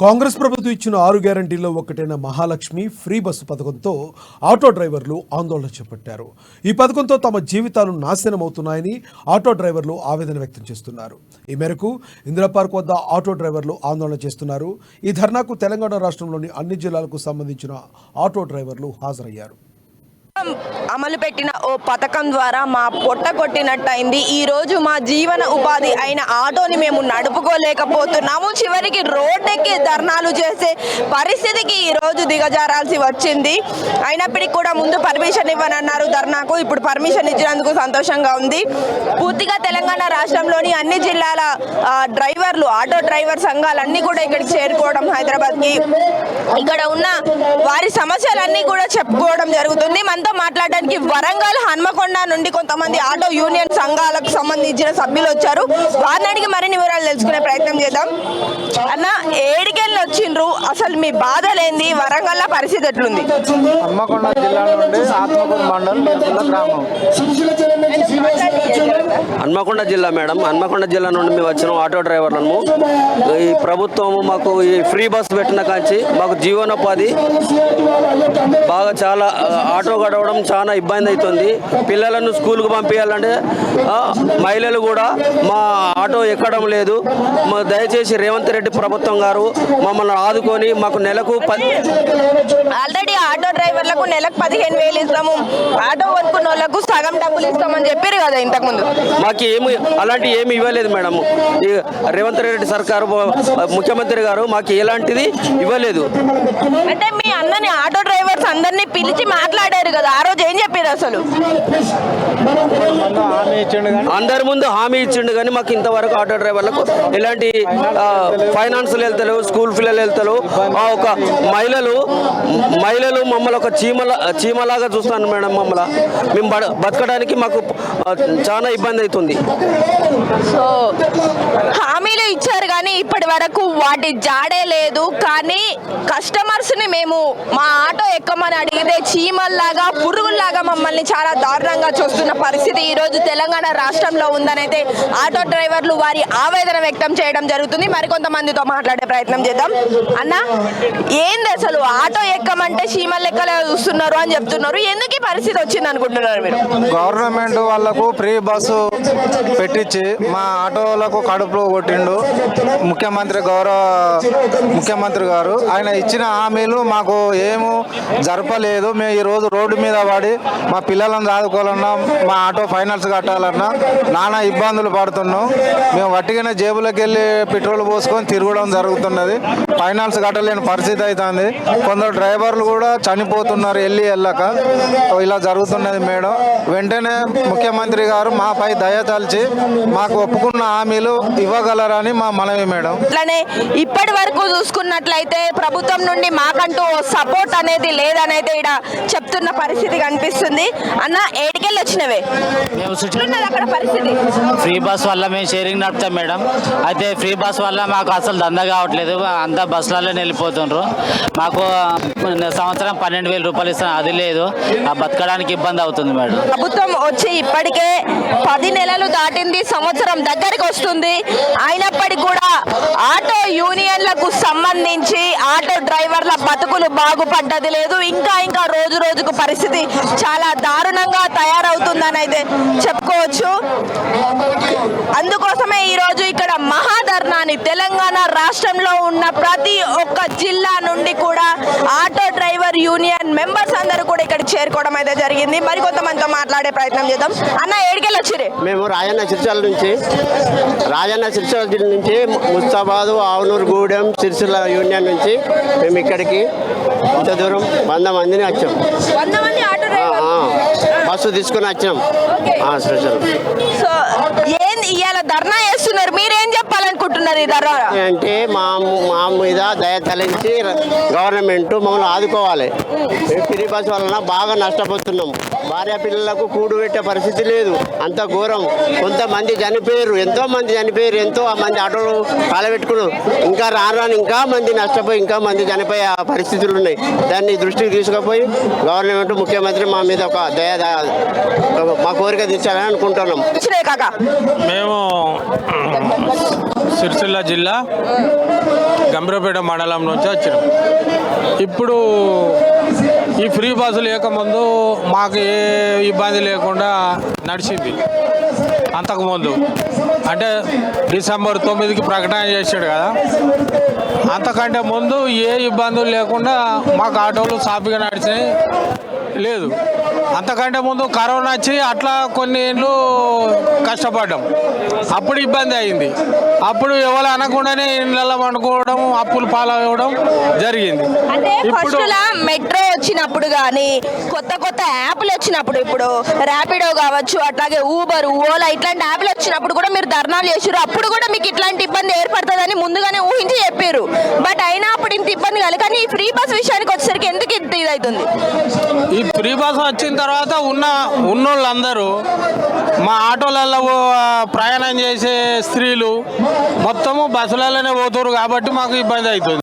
కాంగ్రెస్ ప్రభుత్వం ఇచ్చిన 6 గ్యారంటీల్లో ఒకటైన మహాలక్ష్మి ఫ్రీ బస్సు పథకంతో ఆటో డ్రైవర్లు ఆందోళన చేపట్టారు. ఈ పథకంతో తమ జీవితాలు నాశనమవుతున్నాయని ఆటో డ్రైవర్లు ఆవేదన వ్యక్తం చేస్తున్నారు. ఈ మేరకు ఇందిరా పార్క్ వద్ద ఆటో డ్రైవర్లు ఆందోళన చేస్తున్నారు. ఈ ధర్నాకు తెలంగాణ రాష్ట్రంలోని అన్ని జిల్లాలకు సంబంధించిన ఆటో డ్రైవర్లు హాజరయ్యారు. అమలు పెట్టిన ఓ పథకం ద్వారా మా పొట్ట కొట్టినట్టయింది. ఈ రోజు మా జీవన ఉపాధి అయిన ఆటోని మేము నడుపుకోలేకపోతున్నాము. చివరికి రోడ్డెక్కి ధర్నాలు చేసే పరిస్థితికి ఈ రోజు దిగజారాల్సి వచ్చింది. అయినప్పటికీ కూడా ముందు పర్మిషన్ ఇవ్వనన్నారు ధర్నాకు. ఇప్పుడు పర్మిషన్ ఇచ్చినందుకు సంతోషంగా ఉంది. పూర్తిగా తెలంగాణ రాష్ట్రంలోని అన్ని జిల్లాల డ్రైవర్లు, ఆటో డ్రైవర్ సంఘాలన్నీ కూడా ఇక్కడికి చేరుకోవడం, హైదరాబాద్కి ఇక్కడ ఉన్న వారి సమస్యలన్నీ కూడా చెప్పుకోవడం జరుగుతుంది. మనతో మాట్లాడడానికి వరంగల్, హన్మకొండ నుండి కొంతమంది ఆటో యూనియన్ సంఘాలకు సంబంధించిన సభ్యులు వచ్చారు. వారిని అడిగి మరిన్ని వివరాలు తెలుసుకునే ప్రయత్నం చేద్దాం. అన్న, ఏడికెళ్ళి వచ్చిండ్రు, అసలు మీ బాధలేంది? వరంగల్ పరిస్థితి ఎట్లుంది? హన్మకొండ జిల్లా నుండి ఆత్మకూరు మండలం గ్రామం. హన్మకొండ జిల్లా మేడం, హన్మకొండ జిల్లా నుండి మేము వచ్చిన ఆటో డ్రైవర్లను ఈ ప్రభుత్వం మాకు ఈ ఫ్రీ బస్ పెట్టిన కాంచి మాకు జీవనోపాధి బాగా చాలా ఆటో గడవడం చాలా ఇబ్బంది అవుతుంది. పిల్లలను స్కూల్కి పంపించాలంటే మహిళలు కూడా మా ఆటో ఎక్కడం లేదు. దయచేసి రేవంత్ రెడ్డి ప్రభుత్వం గారు మమ్మల్ని ఆదుకొని మాకు నెలకు ఆల్రెడీ ఆటో డ్రైవర్లకు నెలకు 15,000 ఇస్తాము, ఆటో కొనుక్కున్న వాళ్ళకు సగం డబ్బులు ఇస్తామని చెప్పారు కదా ఇంతకుముందు. మాకు అలాంటి ఏమి ఇవ్వలేదు మేడం. ఈ రేవంత్ రెడ్డి సర్కారు ముఖ్యమంత్రి గారు మాకు ఎలాంటిది ఇవ్వలేదు. అంటే మీ అన్నని ఆటో డ్రైవర్స్ అందరినీ పిలిచి మాట్లాడారు కదా, ఆ రోజు ఏం చెప్పారు? అసలు అందరి ముందు హామీ ఇచ్చిండు కానీ మాకు ఇంతవరకు ఆటో డ్రైవర్లకు ఎలాంటి ఫైనాన్షియల్ వెళ్తలేవు, స్కూల్ పిల్లలు వెళ్తలేవు. ఒక మహిళలు మమ్మల్ని ఒక చీమలాగా చూస్తాను మేడం. మమ్మల్ని మేము బతకడానికి మాకు చాలా ఇబ్బంది అవుతుంది. సో హామీలు ఇచ్చారు కానీ ఇప్పటి వరకు వాటి జాడే లేదు. కానీ కస్టమర్స్ని మేము మా ఆటో ఎక్కమని అడిగితే చీమల్లాగా, పురుగుల్లాగా మమ్మల్ని చాలా దారుణంగా చూస్తున్న పరిస్థితి ఈరోజు తెలంగాణ రాష్ట్రంలో ఉందని అయితే ఆటో డ్రైవర్లు వారి ఆవేదన వ్యక్తం చేయడం జరుగుతుంది. మరికొంతమందితో మాట్లాడే ప్రయత్నం చేద్దాం. అన్న, ఏంది అసలు ఆటో ఎక్కమంటే చీమల లెక్కలే చూస్తున్నారు అని చెప్తున్నారు. ఎందుకు ఈ పరిస్థితి వచ్చింది అనుకుంటున్నారు మీరు? గవర్నమెంట్ వాళ్ళకు ఫ్రీ బస్సు పెట్టించి మా ఆటోలకు కడుపులో కొట్టిండు గౌరవ ముఖ్యమంత్రి గారు. ఆయన ఇచ్చిన హామీలు మాకు ఏమో జరపలేదు. మేము ఈరోజు రోడ్డు మీద పడి మా పిల్లలను చదువుకోవాలన్నా, మా ఆటో ఫైనాన్స్ కట్టాలన్నా నానా ఇబ్బందులు పడుతున్నాం. మేము వట్టిగానే జేబులోకి వెళ్ళి పెట్రోల్ పోసుకొని తిరగడం జరుగుతున్నది. ఫైనాన్స్ కట్టలేని పరిస్థితి అవుతుంది. కొందరు డ్రైవర్లు కూడా చనిపోతున్నారు వెళ్ళక. ఇలా జరుగుతున్నది మేడం. వెంటనే ముఖ్యమంత్రి గారు మాపై దయతలిచి మాకు ఒప్పుకున్న హామీలు ఇవ్వగలరని మా మనవి మేడం. అట్లనే ఇప్పటి వరకు చూసుకున్నట్లయితే ప్రభుత్వం నుండి మాకంటూ సపోర్ట్ అనేది లేదనైతే ఇక్కడ చెప్తున్న పరిస్థితి కనిపిస్తుంది. అన్న, ఏడికెళ్ళి వచ్చినవే? అక్కడ పరిస్థితి ఫ్రీ బస్ వల్ల మేము షేరింగ్ నడుపుతాం మేడం. అయితే ఫ్రీ బస్ వల్ల మాకు అసలు దందా కావట్లేదు. అంతా బస్సులలో వెళ్ళిపోతుండ్రు. మాకు సంవత్సరం 12,000 రూపాయలు ఇస్తాం, అది లేదు. ఆ బతకడానికి ఇబ్బంది అవుతుంది మేడం. ప్రభుత్వం వచ్చి ఇప్పటికే 10 నెలలు దాటింది, సంవత్సరం దగ్గరికి వస్తుంది. అయినప్పటికీ కూడా ఆటో యూనియన్లకు సంబంధించి ఆటో డ్రైవర్ల బతుకులు బాగుపడ్డది లేదు. ఇంకా రోజు రోజుకు పరిస్థితి చాలా దారుణంగా తయారవుతుందని అయితే చెప్పుకోవచ్చు. అందుకోసమే ఈరోజు ఇక్కడ మహాధర్నాని తెలంగాణ రాష్ట్రంలో ఉన్న ప్రతి ఒక్క జిల్లా నుండి కూడా ఆటో డ్రైవర్ యూనియన్ మెంబర్స్ అందరూ కూడా ఇక్కడ చేరుకోవడం అయితే జరిగింది. మరికొంతమందితో మాట్లాడే ప్రయత్నం చేద్దాం. అన్న, ఏడికెళ్ళి వచ్చిరే? మేము రాజన్న సిరిసిల్ల నుంచి ముస్తాబాదు, ఆవునూరు గూడెం, సిరిసిల్ల యూనియన్ నుంచి మేము ఇక్కడికి ఇంత దూరం 100 మందిని వచ్చాం. 100 మంది ఆటో డ్రైవర్ బస్సు తీసుకుని వచ్చాం. సో ఏంది ఇవాళ ధర్నా చేస్తున్నారు? మీరేం చెప్పాలనుకుంటున్నారు ఈ ధర్నా అంటే? మా మీద దయ తలించి గవర్నమెంట్ మమ్మల్ని ఆదుకోవాలి. ఫ్రీ బస్ వలన బాగా నష్టపోతున్నాం. భార్య పిల్లలకు కూడు పెట్టే పరిస్థితి లేదు, అంత ఘోరం. కొంతమంది చనిపోయారు, ఎంతో మంది ఆటోలు కాలబెట్టుకున్నారు. ఇంకా రాను ఇంకా మంది నష్టపోయి ఇంకా మంది చనిపోయే పరిస్థితులు ఉన్నాయి. దాన్ని దృష్టికి తీసుకుపోయి గవర్నమెంట్, ముఖ్యమంత్రి మా మీద ఒక మా కోరిక తీర్చాలని అనుకుంటున్నాం. మేము సిరిసిల్ల జిల్లా గంభీరపేట మండలం నుంచి వచ్చినాం. ఇప్పుడు ఈ ఫ్రీ బస్సు లేకముందు మాకు ఏ ఇబ్బంది లేకుండా నడిచింది. అంతకుముందు అంటే డిసెంబర్ 9కి ప్రకటన చేశాడు కదా, అంతకంటే ముందు ఏ ఇబ్బందులు లేకుండా మాకు ఆటోలు సాఫీగా నడిచినాయి. లేదు, అంతకంటే ముందు కరోనా వచ్చి అట్లా కొన్ని ఏళ్ళు కష్టపడ్డాం. అప్పుడు ఇబ్బంది అయింది. అప్పుడు ఎవరు అనకుండానే ఇళ్ళల్లో వండుకోవడం, అప్పులు పాలవడం జరిగింది. అంటే ఇప్పుడు ఫస్ట్ మెట్రో వచ్చినప్పుడు కానీ కొత్త కొత్త యాప్లు వచ్చినప్పుడు, ఇప్పుడు ర్యాపిడో కావచ్చు, అట్లాగే ఊబర్, ఓలా ఇట్లాంటి యాప్లు వచ్చినప్పుడు కూడా మీరు ధర్నాలు చేసారు. అప్పుడు కూడా మీకు ఇట్లాంటి ఇబ్బంది ఏర్పడుతుందని ముందుగానే ఊహించి చెప్పారు. బట్ అయినా అప్పుడు ఇంత ఇబ్బంది కాదు. కానీ ఈ ఫ్రీ బస్ విషయానికి వచ్చేసరికి ఎందుకు ఇంత ఇదవుతుంది? ఈ ఫ్రీ బస్ వచ్చిన తర్వాత ఉన్నోళ్ళందరూ మా ఆటోలలో ప్రయాణం చేసే స్త్రీలు మొత్తము బస్సులలోనే పోతారు కాబట్టి మాకు ఇబ్బంది అవుతుంది.